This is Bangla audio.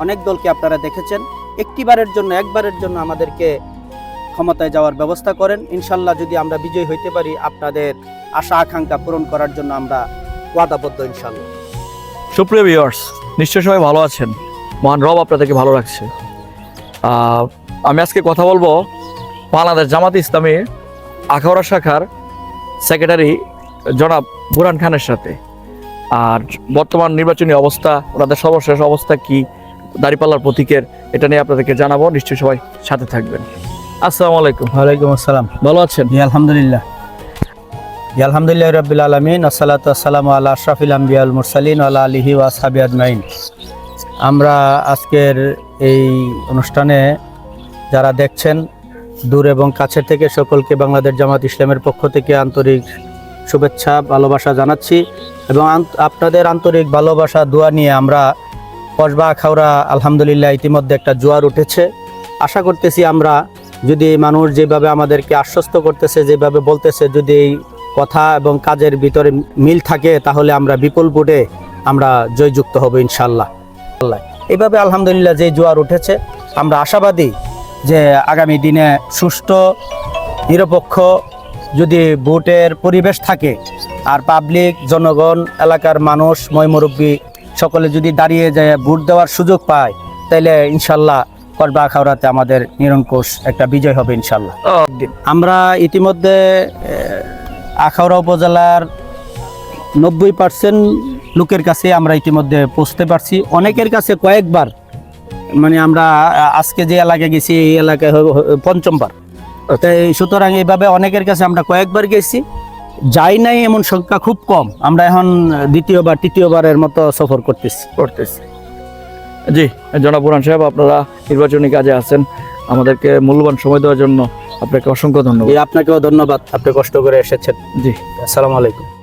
অনেক দলকে আপনারা দেখেছেন। একবারের জন্য আমাদেরকে ক্ষমতায় যাওয়ার ব্যবস্থা করেন। ইনশাল্লাহ যদি আমরা বিজয়ী হইতে পারি, আপনাদের আশা আকাঙ্ক্ষা পূরণ করার জন্য আমরা ওয়াদাবদ্ধ ইনশাল্লাহ। সুপ্রিয় ভিউয়ার্স, নিশ্চয় সবাই ভালো আছেন। মহান রব আপনাদেরকে ভালো রাখছে। আমি আজকে কথা বলবো বাংলাদেশ জামাত ইসলামী আখাউড়া শাখার সেক্রেটারি জনাব বুরহান খানের সাথে। আর বর্তমান নির্বাচনী অবস্থা, ওনাদের সর্বশেষ অবস্থা কি, দাঁড়িপাল্লার প্রতীকের, এটা নিয়ে আপনাদেরকে জানাবো। নিশ্চয়ই সবাই সাথে থাকবেন। আসসালামু আলাইকুম। ওয়ালাইকুম আসসালাম। ভালো আছেন? আলহামদুলিল্লাহ। আলহামদুলিল্লাহ রাব্বিল আলামিন, আসসালাতু ওয়াসসালামু আলা আশরাফিল আমবিয়া ওয়াল মুরসালিন ওয়া আলা আলিহি ওয়া আসহাবিহি আজমাইন। আমরা আজকের এই অনুষ্ঠানে যারা দেখছেন দূর এবং কাছের থেকে সকলকে বাংলাদেশ জামাত ইসলামের পক্ষ থেকে আন্তরিক শুভেচ্ছা ভালোবাসা জানাচ্ছি এবং আপনাদের আন্তরিক ভালোবাসা দোয়া নিয়ে আমরা কসবা আখাউড়া আলহামদুলিল্লাহ ইতিমধ্যে একটা জোয়ার উঠেছে। আশা করতেছি আমরা যদি মানুষ যেভাবে আমাদেরকে আশ্বস্ত করতেছে, যেভাবে বলতেছে, যদি এই কথা এবং কাজের ভিতরে মিল থাকে, তাহলে আমরা বিপুল ভোটে আমরা জয়যুক্ত হব ইনশাল্লাহ। এইভাবে আলহামদুলিল্লাহ যে জোয়ার উঠেছে, আমরা আশাবাদী যে আগামী দিনে সুষ্ঠু নিরপেক্ষ যদি ভোটের পরিবেশ থাকে, আর পাবলিক, জনগণ, এলাকার মানুষ, ময়মুরব্বী সকলে যদি দাঁড়িয়ে যায় ভোট দেওয়ার সুযোগ পায়, তাহলে ইনশাল্লাহ কসবা আখাউড়াতে আমাদের নিরঙ্কুশ একটা বিজয় হবে ইনশাল্লাহ। আমরা ইতিমধ্যে আখাউড়া উপজেলার 90% লোকের কাছে আমরা ইতিমধ্যে পৌঁছতে পারছি। অনেকের কাছে কয়েকবার, মানে আমরা আজকে যে এলাকায় গেছি এই এলাকায় পঞ্চমবার। তাই সুতরাং এইভাবে অনেকের কাছে আমরা কয়েকবার গেছি, যাই নাই এমন সংখ্যা খুব কম। আমরা এখন দ্বিতীয়বার তৃতীয়বারের মতো সফর করতেছি। জি জনাব বুরহান সাহেব, আপনারা নির্বাচনী কাজে আছেন, আমাদেরকে মূল্যবান সময় দেওয়ার জন্য আপনাকে অসংখ্য ধন্যবাদ। আপনাকেও ধন্যবাদ, আপনি কষ্ট করে এসেছেন। জি, আসসালামু আলাইকুম।